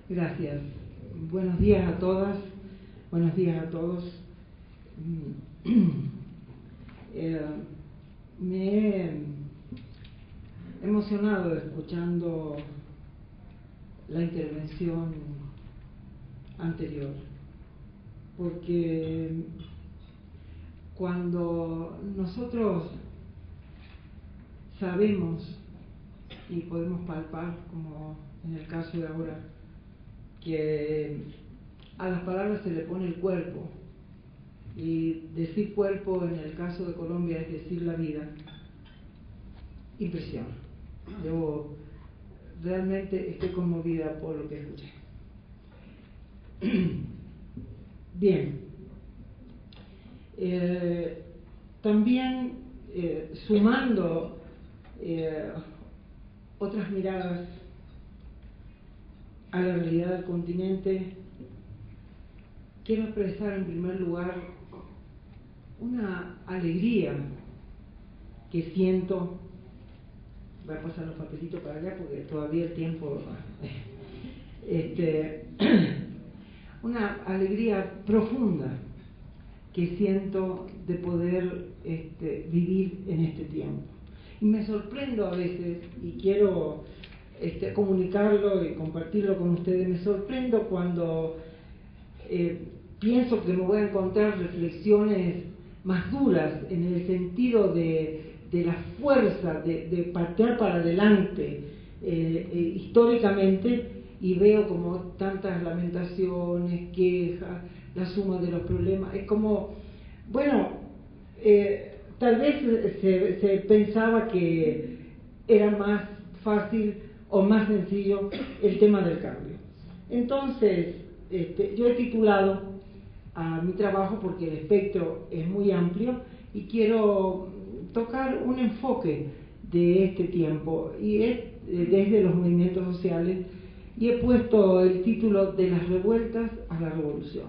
Gracias. Buenos días a todas, buenos días a todos. Me he emocionado escuchando la intervención anterior, porque cuando nosotros sabemos y podemos palpar, como en el caso de ahora, que a las palabras se le pone el cuerpo, y decir cuerpo en el caso de Colombia es decir la vida, impresiona. Yo realmente estoy conmovida por lo que escuché. Bien, también sumando otras miradas a la realidad del continente, quiero expresar en primer lugar una alegría que siento. Voy a pasar los papelitos para allá porque todavía el tiempo una alegría profunda que siento de poder vivir en este tiempo. Y me sorprendo a veces, y quiero comunicarlo y compartirlo con ustedes, me sorprendo cuando pienso que me voy a encontrar reflexiones más duras en el sentido de la fuerza de patear para adelante históricamente, y veo como tantas lamentaciones, quejas, la suma de los problemas. Es como, bueno, tal vez se pensaba que era más fácil o más sencillo el tema del cambio. Entonces, yo he titulado a mi trabajo, porque el espectro es muy amplio, y quiero tocar un enfoque de este tiempo, y es desde los movimientos sociales, y he puesto el título de las revueltas a la revolución.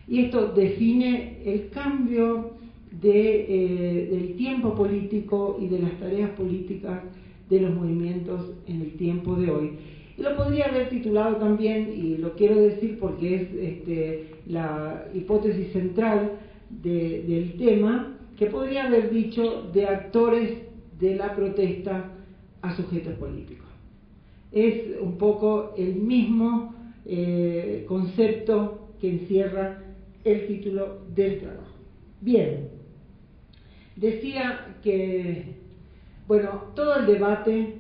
Y esto define el cambio del tiempo político y de las tareas políticas de los movimientos en el tiempo de hoy. Y lo podría haber titulado también, y lo quiero decir porque es la hipótesis central del tema, que podría haber dicho de actores de la protesta a sujetos políticos. Es un poco el mismo concepto que encierra el título del trabajo. Bien, decía que, bueno, todo el debate,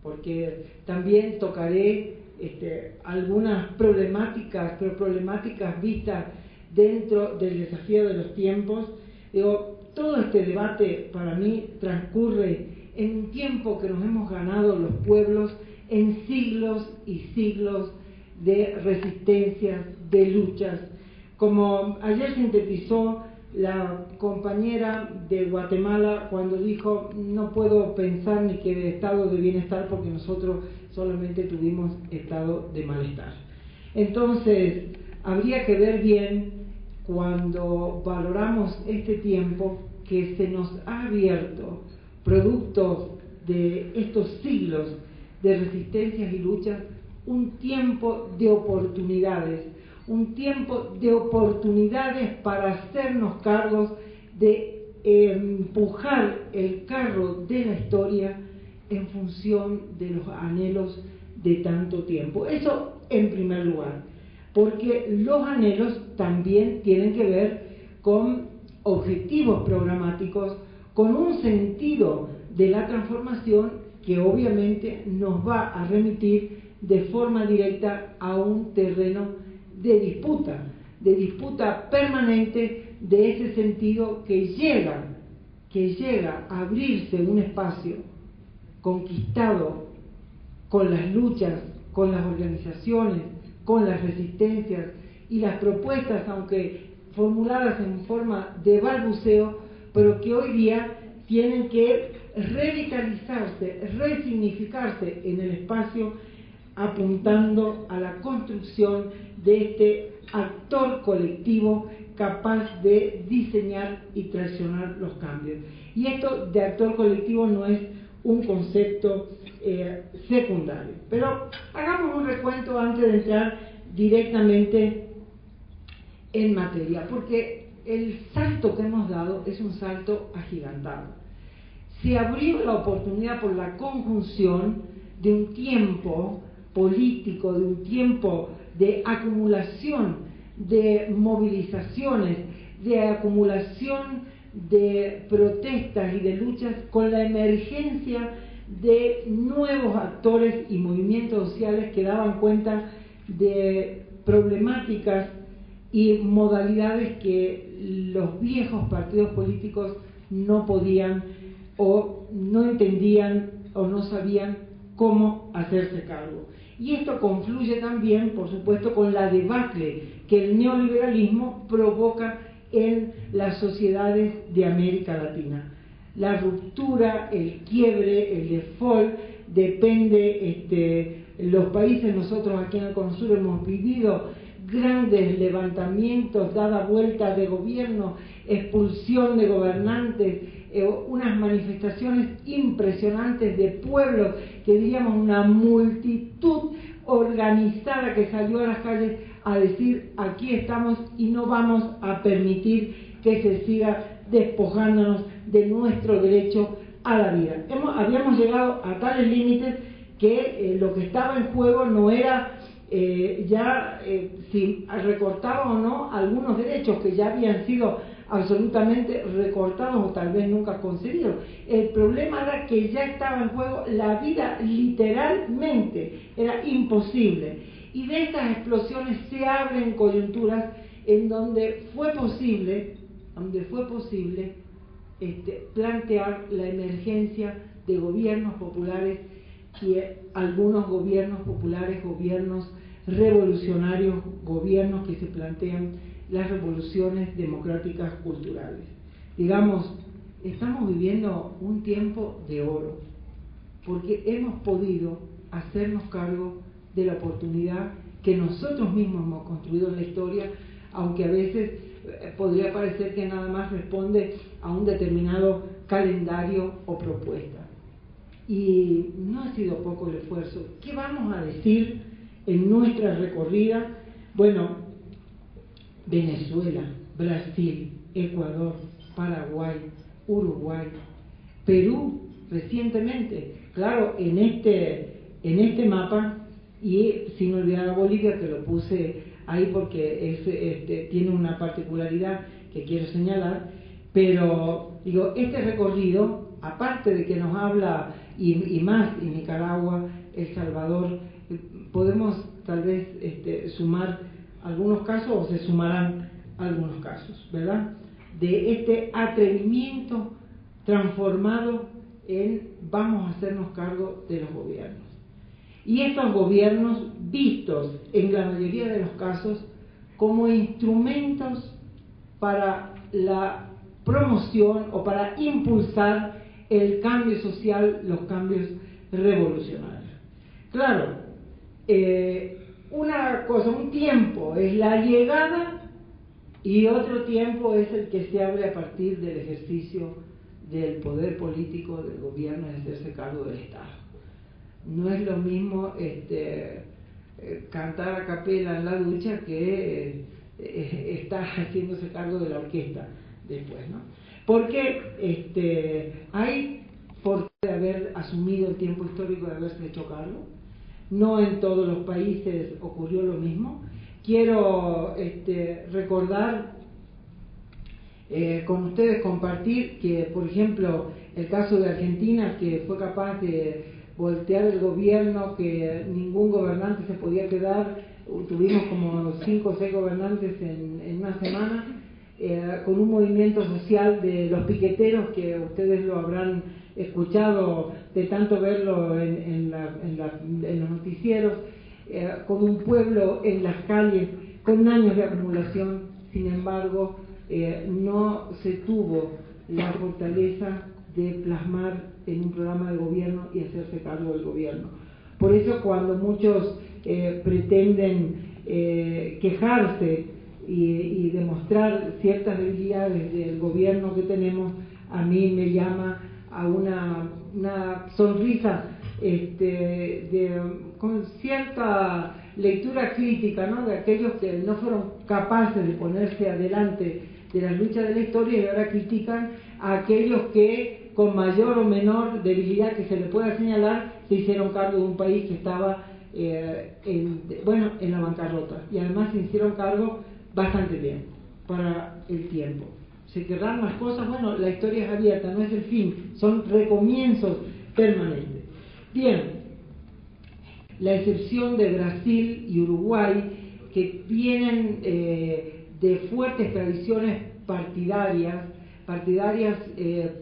porque también tocaré algunas problemáticas, pero problemáticas vistas dentro del desafío de los tiempos. Digo, todo este debate para mí transcurre en un tiempo que nos hemos ganado los pueblos en siglos y siglos de resistencias, de luchas. Como ayer sintetizó la compañera de Guatemala cuando dijo: no puedo pensar ni que de estado de bienestar porque nosotros solamente tuvimos estado de malestar. Entonces, habría que ver bien, cuando valoramos este tiempo que se nos ha abierto, producto de estos siglos de resistencias y luchas, un tiempo de oportunidades, un tiempo de oportunidades para hacernos cargos de empujar el carro de la historia en función de los anhelos de tanto tiempo. Eso en primer lugar, porque los anhelos también tienen que ver con objetivos programáticos, con un sentido de la transformación que obviamente nos va a remitir de forma directa a un terreno de disputa permanente, de ese sentido que llega a abrirse un espacio conquistado con las luchas, con las organizaciones, con las resistencias y las propuestas, aunque formuladas en forma de balbuceo, pero que hoy día tienen que revitalizarse, resignificarse en el espacio, apuntando a la construcción de este actor colectivo capaz de diseñar y traccionar los cambios. Y esto de actor colectivo no es un concepto secundario. Pero hagamos un recuento antes de entrar directamente en materia, porque el salto que hemos dado es un salto agigantado. Se abrió la oportunidad por la conjunción de un tiempo político, de un tiempo de acumulación de movilizaciones, de acumulación de protestas y de luchas, con la emergencia de nuevos actores y movimientos sociales que daban cuenta de problemáticas y modalidades que los viejos partidos políticos no podían o no entendían o no sabían cómo hacerse cargo. Y esto confluye también, por supuesto, con la debacle que el neoliberalismo provoca en las sociedades de América Latina. La ruptura, el quiebre, el default, depende, los países, nosotros aquí en el Cono Sur hemos vivido grandes levantamientos, dada vuelta de gobierno, expulsión de gobernantes, unas manifestaciones impresionantes de pueblos, que diríamos una multitud organizada que salió a las calles a decir: aquí estamos y no vamos a permitir que se siga despojándonos de nuestro derecho a la vida. Habíamos llegado a tales límites que lo que estaba en juego no era si recortaban o no algunos derechos que ya habían sido absolutamente recortados o tal vez nunca concedidos. El problema era que ya estaba en juego la vida, literalmente, era imposible. Y de estas explosiones se abren coyunturas en donde fue posible plantear la emergencia de gobiernos populares y algunos gobiernos populares, gobiernos revolucionarios, gobiernos que se plantean las revoluciones democráticas culturales. Digamos, estamos viviendo un tiempo de oro, porque hemos podido hacernos cargo de la oportunidad que nosotros mismos hemos construido en la historia, aunque a veces podría parecer que nada más responde a un determinado calendario o propuesta. Y no ha sido poco el esfuerzo. ¿Qué vamos a decir en nuestra recorrida? Bueno, Venezuela, Brasil, Ecuador, Paraguay, Uruguay, Perú recientemente, claro, en este mapa, y sin olvidar a Bolivia, que lo puse ahí porque tiene una particularidad que quiero señalar, pero digo, este recorrido, aparte de que nos habla, y más en Nicaragua, El Salvador, podemos tal vez sumar algunos casos, o se sumarán algunos casos, ¿verdad? De este atrevimiento transformado en vamos a hacernos cargo de los gobiernos. Y estos gobiernos vistos en la mayoría de los casos como instrumentos para la promoción o para impulsar el cambio social, los cambios revolucionarios. Claro, una cosa, un tiempo es la llegada y otro tiempo es el que se abre a partir del ejercicio del poder político del gobierno de hacerse cargo del Estado. No es lo mismo cantar a capela en la ducha que estar haciéndose cargo de la orquesta después, ¿no? Porque hay, por haber asumido el tiempo histórico de haberse hecho cargo, no en todos los países ocurrió lo mismo. Quiero recordar con ustedes, compartir que, por ejemplo, el caso de Argentina, que fue capaz de voltear el gobierno, que ningún gobernante se podía quedar, tuvimos como 5 o 6 gobernantes en una semana, con un movimiento social de los piqueteros, que ustedes lo habrán escuchado de tanto verlo en los noticieros, con un pueblo en las calles, con años de acumulación. Sin embargo, no se tuvo la fortaleza de plasmar en un programa de gobierno y hacerse cargo del gobierno. Por eso, cuando muchos pretenden quejarse y demostrar ciertas debilidades del gobierno que tenemos, a mí me llama a una sonrisa con cierta lectura crítica, ¿no?, de aquellos que no fueron capaces de ponerse adelante de las luchas de la historia y ahora critican a aquellos que con mayor o menor debilidad que se le pueda señalar se hicieron cargo de un país que estaba en la bancarrota, y además se hicieron cargo bastante bien para el tiempo. Se querrán más cosas, bueno, la historia es abierta, no es el fin, son recomienzos permanentes. Bien, la excepción de Brasil y Uruguay, que vienen de fuertes tradiciones partidarias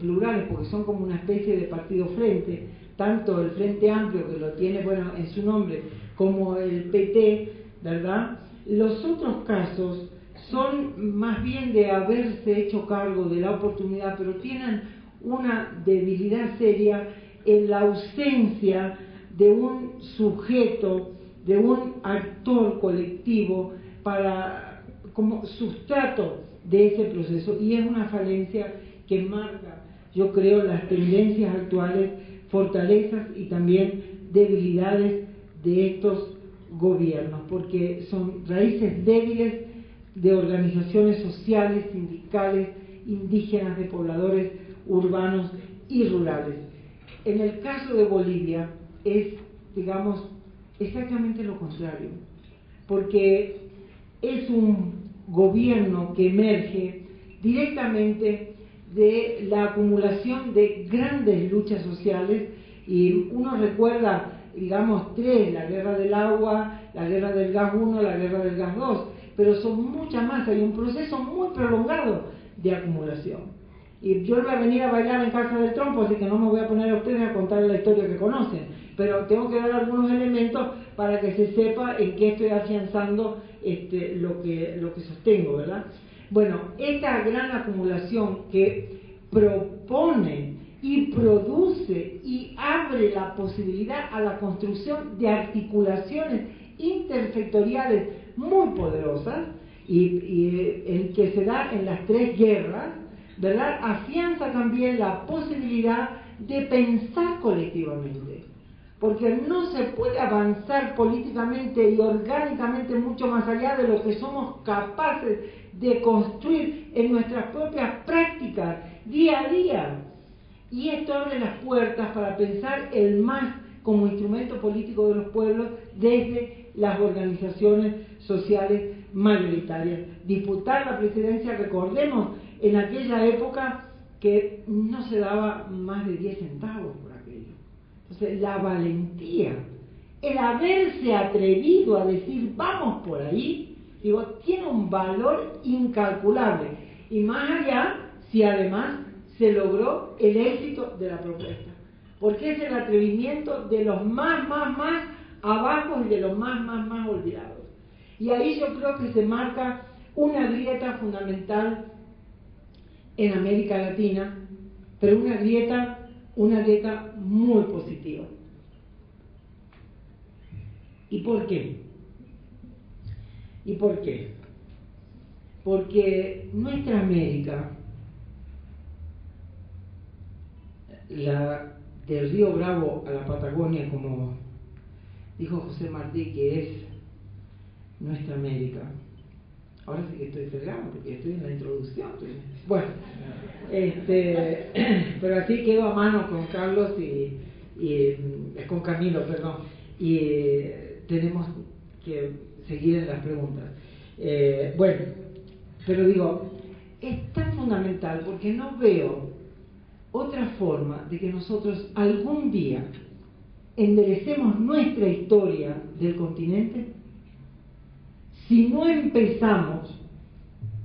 plurales, porque son como una especie de partido frente, tanto el Frente Amplio, que lo tiene, bueno, en su nombre, como el PT, ¿verdad? Los otros casos son más bien de haberse hecho cargo de la oportunidad, pero tienen una debilidad seria en la ausencia de un sujeto, de un actor colectivo como sustrato de ese proceso, y es una falencia que marca, yo creo, las tendencias actuales, fortalezas y también debilidades de estos gobiernos, porque son raíces débiles de organizaciones sociales, sindicales, indígenas, de pobladores urbanos y rurales. En el caso de Bolivia es, digamos, exactamente lo contrario, porque es un gobierno que emerge directamente de la acumulación de grandes luchas sociales, y uno recuerda, digamos, tres: la guerra del agua, la guerra del gas 1, la guerra del gas 2, pero son muchas más, hay un proceso muy prolongado de acumulación. Y yo voy a venir a bailar en casa del trompo, así que no me voy a poner a ustedes a contar la historia que conocen, pero tengo que dar algunos elementos para que se sepa en qué estoy afianzando lo que sostengo, ¿verdad? Bueno, esta gran acumulación que propone y produce y abre la posibilidad a la construcción de articulaciones intersectoriales muy poderosas, y el que se da en las tres guerras, ¿verdad?, afianza también la posibilidad de pensar colectivamente, porque no se puede avanzar políticamente y orgánicamente mucho más allá de lo que somos capaces de construir en nuestras propias prácticas día a día. Y esto abre las puertas para pensar el MAS como instrumento político de los pueblos desde las organizaciones sociales mayoritarias. Disputar la presidencia, recordemos, en aquella época que no se daba más de 10 centavos por aquello. Entonces, la valentía, el haberse atrevido a decir vamos por ahí, digo, tiene un valor incalculable. Y más allá, si además se logró el éxito de la propuesta, porque es el atrevimiento de los más abajo y de los más olvidados. Y ahí yo creo que se marca una grieta fundamental en América Latina, pero una grieta muy positiva. ¿Y por qué? Porque nuestra América, la del Río Bravo a la Patagonia, como dijo José Martí, que es nuestra América. Ahora sí que estoy fregado porque estoy en la introducción. Bueno, pero así quedo a mano con Carlos y con Camilo, perdón, y tenemos que seguir en las preguntas. Bueno, pero digo, es tan fundamental porque no veo otra forma de que nosotros algún día enderecemos nuestra historia del continente si no empezamos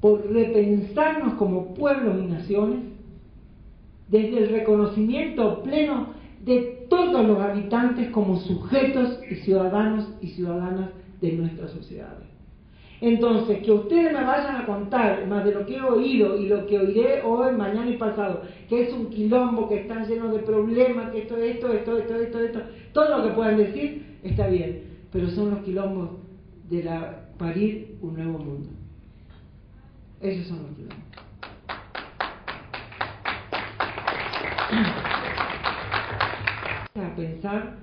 por repensarnos como pueblos y naciones desde el reconocimiento pleno de todos los habitantes como sujetos y ciudadanos y ciudadanas de nuestras sociedades. Entonces, que ustedes me vayan a contar más de lo que he oído y lo que oiré hoy, mañana y pasado, que es un quilombo, que están llenos de problemas, que esto, todo lo que puedan decir está bien, pero son los quilombos de parir un nuevo mundo. Esos son los quilombos. entonces a pensar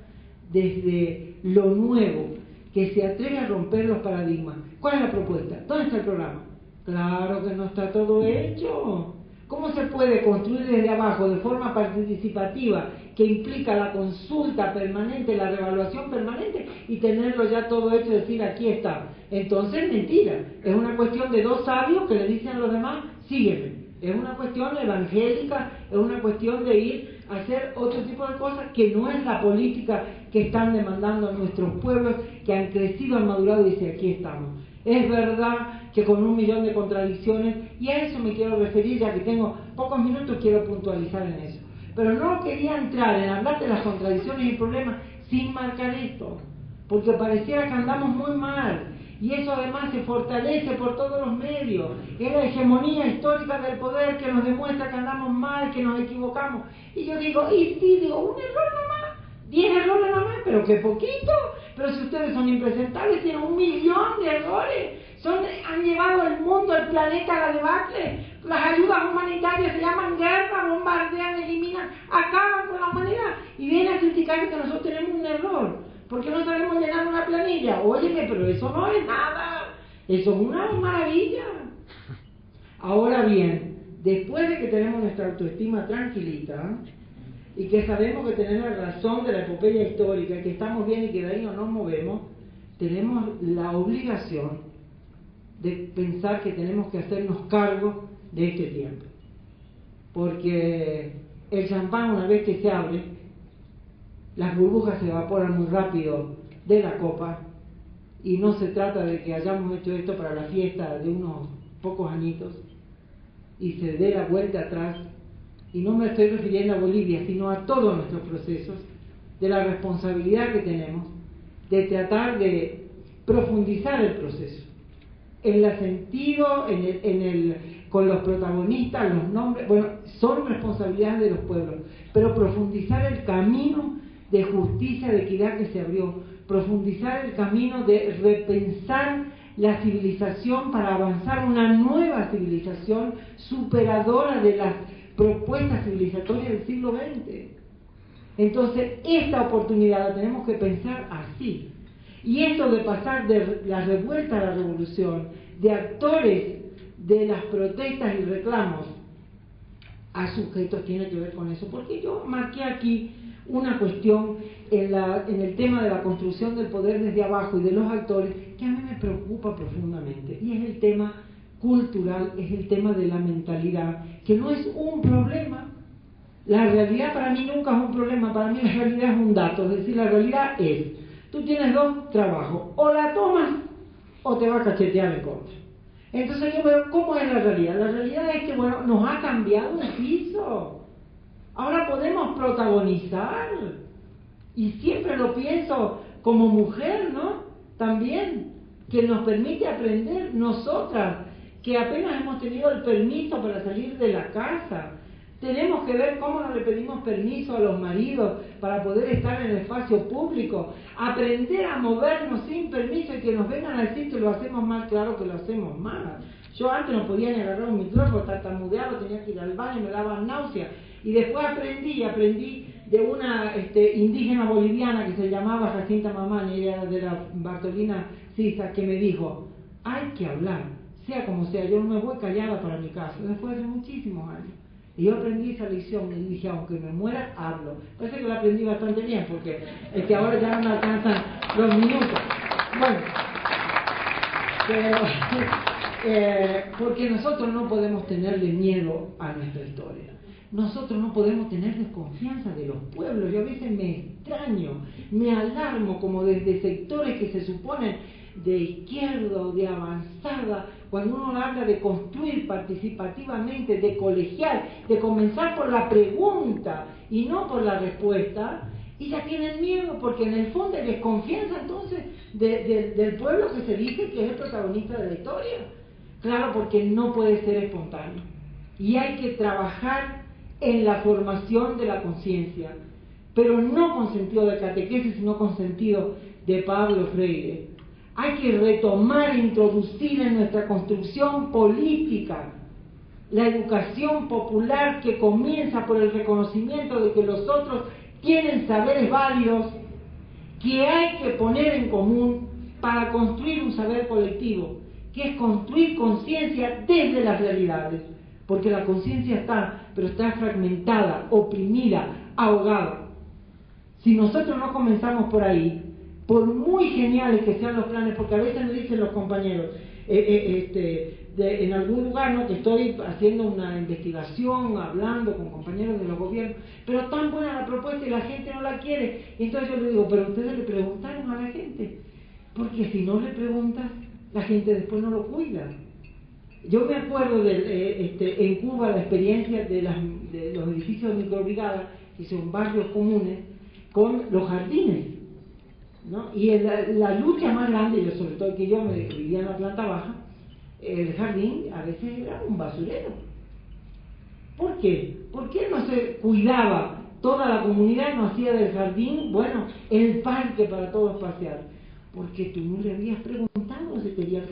desde lo nuevo, que se atreve a romper los paradigmas. ¿Cuál es la propuesta? ¿Dónde está el programa? Claro que no está todo hecho. ¿Cómo se puede construir desde abajo de forma participativa, que implica la consulta permanente, la reevaluación permanente, y tenerlo ya todo hecho y decir aquí está? Entonces, mentira. Es una cuestión de dos sabios que le dicen a los demás, sígueme. Es una cuestión evangélica, es una cuestión de ir a hacer otro tipo de cosas que no es la política que están demandando nuestros pueblos, que han crecido, han madurado y dicen aquí estamos. Es verdad que con 1.000.000 de contradicciones, y a eso me quiero referir, ya que tengo pocos minutos, quiero puntualizar en eso. Pero no quería entrar en hablar de las contradicciones y problemas sin marcar esto, porque pareciera que andamos muy mal, y eso además se fortalece por todos los medios. Es la hegemonía histórica del poder que nos demuestra que andamos mal, que nos equivocamos. Y yo digo, y sí, digo, un error nomás, 10 errores nomás, pero qué poquito. Pero si ustedes son impresentables, tienen 1.000.000 de errores, han llevado el mundo, el planeta a la debacle. Las ayudas humanitarias se llaman guerra, bombardean, eliminan, acaban con la humanidad, y vienen a criticar que nosotros tenemos un error, porque no sabemos llenar una planilla. Óyeme, pero eso no es nada, eso es una maravilla. Ahora bien, después de que tenemos nuestra autoestima tranquilita, y que sabemos que tenemos la razón de la epopeya histórica, que estamos bien y que de ahí no nos movemos, tenemos la obligación de pensar que tenemos que hacernos cargo de este tiempo. Porque el champán, una vez que se abre, las burbujas se evaporan muy rápido de la copa, y no se trata de que hayamos hecho esto para la fiesta de unos pocos añitos y se dé la vuelta atrás. Y no me estoy refiriendo a Bolivia, sino a todos nuestros procesos, de la responsabilidad que tenemos de tratar de profundizar el proceso, en el sentido, con los protagonistas, los nombres, bueno, son responsabilidades de los pueblos, pero profundizar el camino de justicia, de equidad que se abrió, profundizar el camino de repensar la civilización para avanzar una nueva civilización superadora de las propuestas civilizatorias del siglo XX. Entonces, esta oportunidad la tenemos que pensar así. Y esto de pasar de la revuelta a la revolución, de actores de las protestas y reclamos a sujetos, tiene que ver con eso. Porque yo marqué aquí una cuestión en el tema de la construcción del poder desde abajo y de los actores, que a mí me preocupa profundamente. Y es el tema cultural, es el tema de la mentalidad, que no es un problema. La realidad para mí nunca es un problema, para mí la realidad es un dato. Es decir, la realidad es, tú tienes dos trabajos, o la tomas o te va a cachetear en contra. Entonces yo veo cómo es la realidad. La realidad es que, bueno, nos ha cambiado el piso. Ahora podemos protagonizar, y siempre lo pienso como mujer, ¿no? También, que nos permite aprender nosotras, que apenas hemos tenido el permiso para salir de la casa. Tenemos que ver cómo no le pedimos permiso a los maridos para poder estar en el espacio público, aprender a movernos sin permiso y que nos vengan a decir que lo hacemos mal. Claro que lo hacemos mal. Yo antes no podía ni agarrar un micrófono, tartamudeaba, tenía que ir al baño, me daban náuseas. Y después aprendí de una indígena boliviana que se llamaba Jacinta Mamani, ella era de la Bartolina Sisa, que me dijo, hay que hablar, sea como sea, yo no me voy callada para mi casa, después de muchísimos años. Y yo aprendí esa lección y dije, aunque me muera, hablo. Parece que la aprendí bastante bien, porque ahora ya no me alcanzan los minutos. Bueno, pero porque nosotros no podemos tenerle miedo a nuestra historia. Nosotros no podemos tener desconfianza de los pueblos. Yo a veces me extraño, me alarmo como desde sectores que se suponen de izquierda o de avanzada, cuando uno habla de construir participativamente, de colegiar, de comenzar por la pregunta y no por la respuesta, y ya tienen miedo, porque en el fondo hay desconfianza entonces del pueblo que se dice que es el protagonista de la historia. Claro, porque no puede ser espontáneo. Y hay que trabajar en la formación de la conciencia, pero no con sentido de catequesis, sino con sentido de Pablo Freire. Hay que retomar e introducir en nuestra construcción política la educación popular que comienza por el reconocimiento de que los otros tienen saberes válidos que hay que poner en común para construir un saber colectivo, que es construir conciencia desde las realidades, porque la conciencia está, pero está fragmentada, oprimida, ahogada. Si nosotros no comenzamos por ahí, por muy geniales que sean los planes, porque a veces me dicen los compañeros, en algún lugar, ¿no?, que estoy haciendo una investigación, hablando con compañeros de los gobiernos, pero tan buena la propuesta y la gente no la quiere. Y entonces yo le digo, pero ustedes le preguntaron a la gente, porque si no le preguntas, la gente después no lo cuida. Yo me acuerdo en Cuba la experiencia de los edificios de microbrigada, que son barrios comunes, con los jardines, ¿no? Y la lucha más grande, yo sobre todo que yo vivía en la planta baja, el jardín a veces era un basurero. ¿Por qué? ¿Por qué no se cuidaba? Toda la comunidad no hacía del jardín, bueno, el parque para todos pasear. Porque tú no le habías preguntado si quería.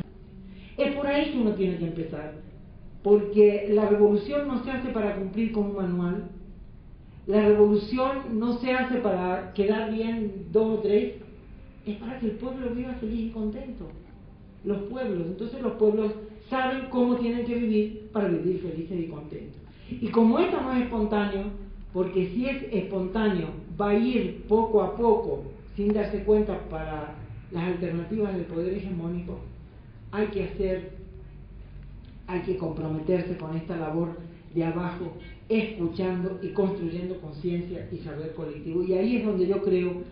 Es por ahí que uno tiene que empezar. Porque la revolución no se hace para cumplir con un manual. La revolución no se hace para quedar bien 2 o 3. Es para que el pueblo viva feliz y contento. Los pueblos. Entonces los pueblos saben cómo tienen que vivir para vivir felices y contentos. Y como esto no es espontáneo, porque si es espontáneo va a ir poco a poco sin darse cuenta para las alternativas del poder hegemónico, hay que comprometerse con esta labor de abajo, escuchando y construyendo conciencia y saber colectivo. Y ahí es donde yo creo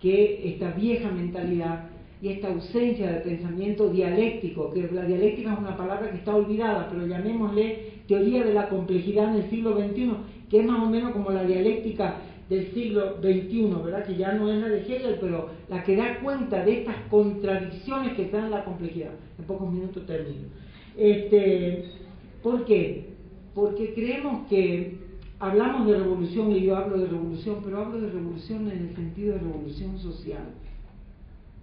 que esta vieja mentalidad y esta ausencia de pensamiento dialéctico, que la dialéctica es una palabra que está olvidada, pero llamémosle teoría de la complejidad en el siglo XXI, que es más o menos como la dialéctica del siglo XXI, ¿verdad? Que ya no es la de Hegel, pero la que da cuenta de estas contradicciones que están en la complejidad. En pocos minutos termino. ¿Por qué? Porque creemos que hablamos de revolución, y yo hablo de revolución, pero hablo de revolución en el sentido de revolución social,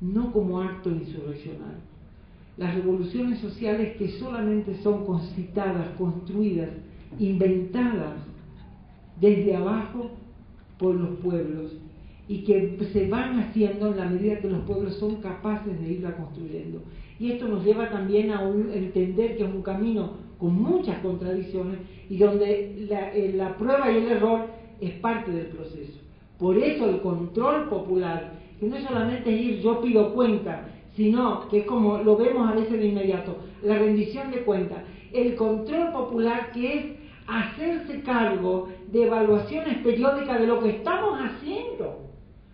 no como acto insurreccional. Las revoluciones sociales que solamente son concitadas, construidas, inventadas desde abajo por los pueblos y que se van haciendo en la medida que los pueblos son capaces de irla construyendo. Y esto nos lleva también a entender que es un camino con muchas contradicciones y donde la prueba y el error es parte del proceso. Por eso el control popular, que no solamente es ir yo pido cuenta, sino que es como lo vemos a veces de inmediato, la rendición de cuentas, el control popular, que es hacerse cargo de evaluaciones periódicas de lo que estamos haciendo,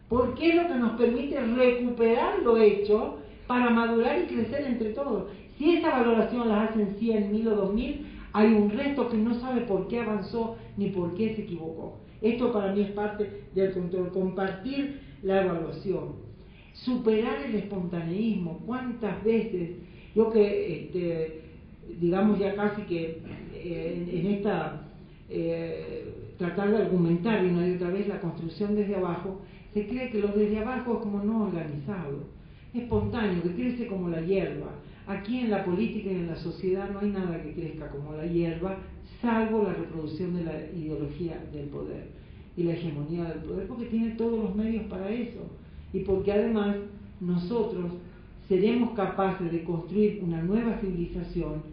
porque es lo que nos permite recuperar lo hecho para madurar y crecer entre todos. Si esa valoración la hacen 100, 1000 o 2000, hay un resto que no sabe por qué avanzó ni por qué se equivocó. Esto para mí es parte del control, compartir la evaluación, superar el espontaneísmo. ¿Cuántas veces, yo que digamos ya casi que en esta tratar de argumentar una y otra vez la construcción desde abajo, se cree que lo desde abajo es como no organizado, espontáneo, que crece como la hierba. Aquí en la política y en la sociedad no hay nada que crezca como la hierba, salvo la reproducción de la ideología del poder y la hegemonía del poder, porque tiene todos los medios para eso, y porque además nosotros seremos capaces de construir una nueva civilización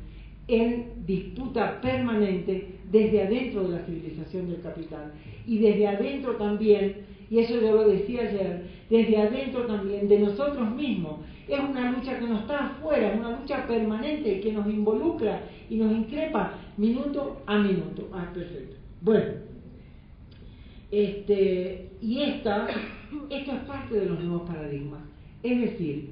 en disputa permanente desde adentro de la civilización del capital, y desde adentro también, y eso yo lo decía ayer, desde adentro también de nosotros mismos. Es una lucha que no está afuera, es una lucha permanente y que nos involucra y nos increpa minuto a minuto. Perfecto. Bueno, y esto es parte de los nuevos paradigmas. Es decir,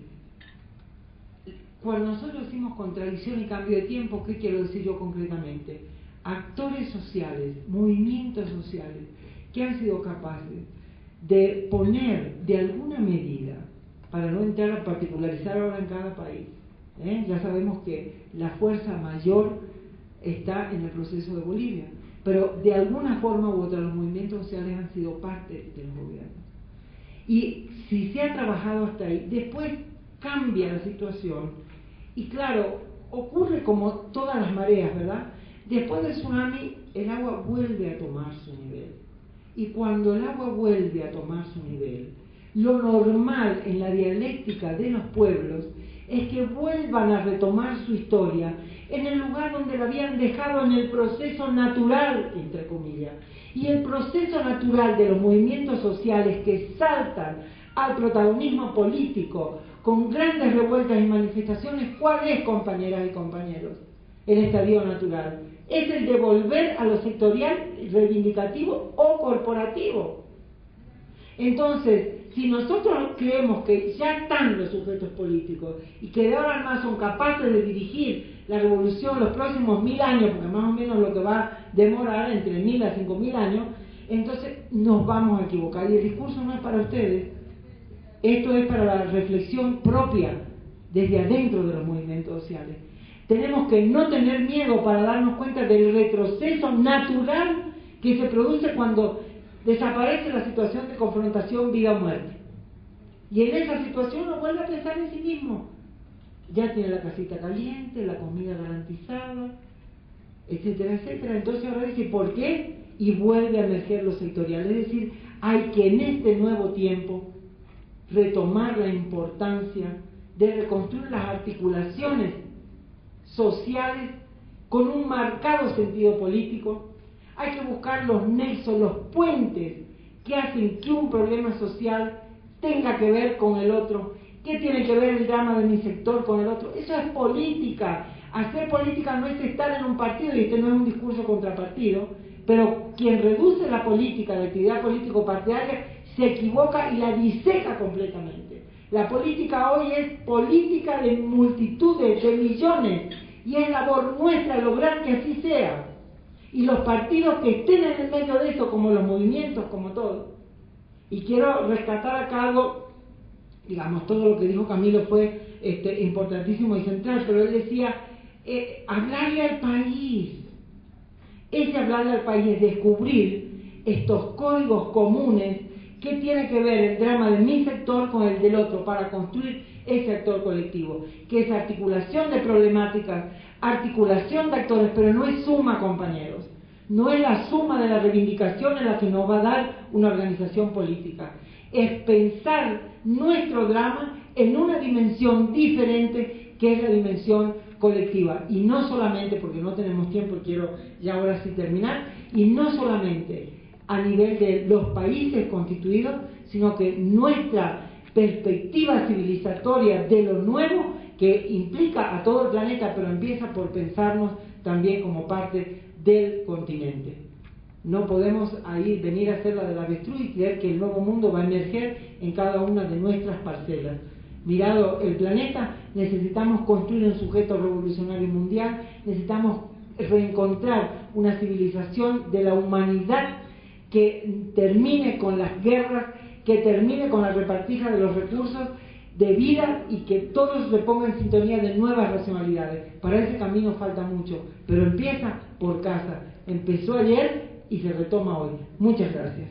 cuando nosotros decimos contradicción y cambio de tiempo, ¿qué quiero decir yo concretamente? Actores sociales, movimientos sociales, que han sido capaces de poner de alguna medida, para no entrar a particularizar ahora en cada país, ya sabemos que la fuerza mayor está en el proceso de Bolivia, pero de alguna forma u otra los movimientos sociales han sido parte de los gobiernos. Y si se ha trabajado hasta ahí, después cambia la situación y claro, ocurre como todas las mareas, ¿verdad? Después del tsunami el agua vuelve a tomar su nivel Y cuando el agua vuelve a tomar su nivel, lo normal en la dialéctica de los pueblos es que vuelvan a retomar su historia en el lugar donde la habían dejado, en el proceso natural, entre comillas. Y el proceso natural de los movimientos sociales que saltan al protagonismo político con grandes revueltas y manifestaciones, ¿cuál es, compañeras y compañeros? El estadio natural es el de volver a lo sectorial, reivindicativo o corporativo. Entonces, si nosotros creemos que ya están los sujetos políticos y que de ahora en más son capaces de dirigir la revolución los próximos 1000 años, porque más o menos lo que va a demorar entre 1000 a 5000 años, entonces nos vamos a equivocar. Y el discurso no es para ustedes, esto es para la reflexión propia desde adentro de los movimientos sociales. Tenemos que no tener miedo para darnos cuenta del retroceso natural que se produce cuando desaparece la situación de confrontación vida o muerte. Y en esa situación uno vuelve a pensar en sí mismo. Ya tiene la casita caliente, la comida garantizada, etcétera, etcétera. Entonces ahora dice, ¿por qué? Y vuelve a emerger lo sectorial. Es decir, hay que en este nuevo tiempo retomar la importancia de reconstruir las articulaciones sociales con un marcado sentido político. Hay que buscar los nexos, los puentes que hacen que un problema social tenga que ver con el otro. ¿Qué tiene que ver el drama de mi sector con el otro? Eso es política. Hacer política no es estar en un partido, y este no es un discurso contra partido, pero quien reduce la política, la actividad político-partidaria, se equivoca y la diseca completamente. La política hoy es política de multitudes, de millones, y es labor nuestra lograr que así sea. Y los partidos que estén en el medio de eso, como los movimientos, como todo. Y quiero rescatar acá algo, digamos, todo lo que dijo Camilo fue importantísimo y central, pero él decía, hablarle al país. Ese hablarle al país es descubrir estos códigos comunes que tiene que ver el drama de mi sector con el del otro para construir ese actor colectivo, que es articulación de problemáticas, articulación de actores, pero no es suma, compañeros. No es la suma de la reivindicación en la que nos va a dar una organización política. Es pensar nuestro drama en una dimensión diferente, que es la dimensión colectiva. Y no solamente, porque no tenemos tiempo, quiero ya ahora sí terminar, y no solamente a nivel de los países constituidos, sino que nuestra perspectiva civilizatoria de lo nuevo, que implica a todo el planeta, pero empieza por pensarnos también como parte del continente. No podemos ahí venir a hacer la del avestruz y creer que el nuevo mundo va a emerger en cada una de nuestras parcelas. Mirado el planeta, necesitamos construir un sujeto revolucionario mundial, necesitamos reencontrar una civilización de la humanidad que termine con las guerras, que termine con la repartija de los recursos de vida y que todos se pongan en sintonía de nuevas racionalidades. Para ese camino falta mucho, pero empieza por casa. Empezó ayer y se retoma hoy. Muchas gracias.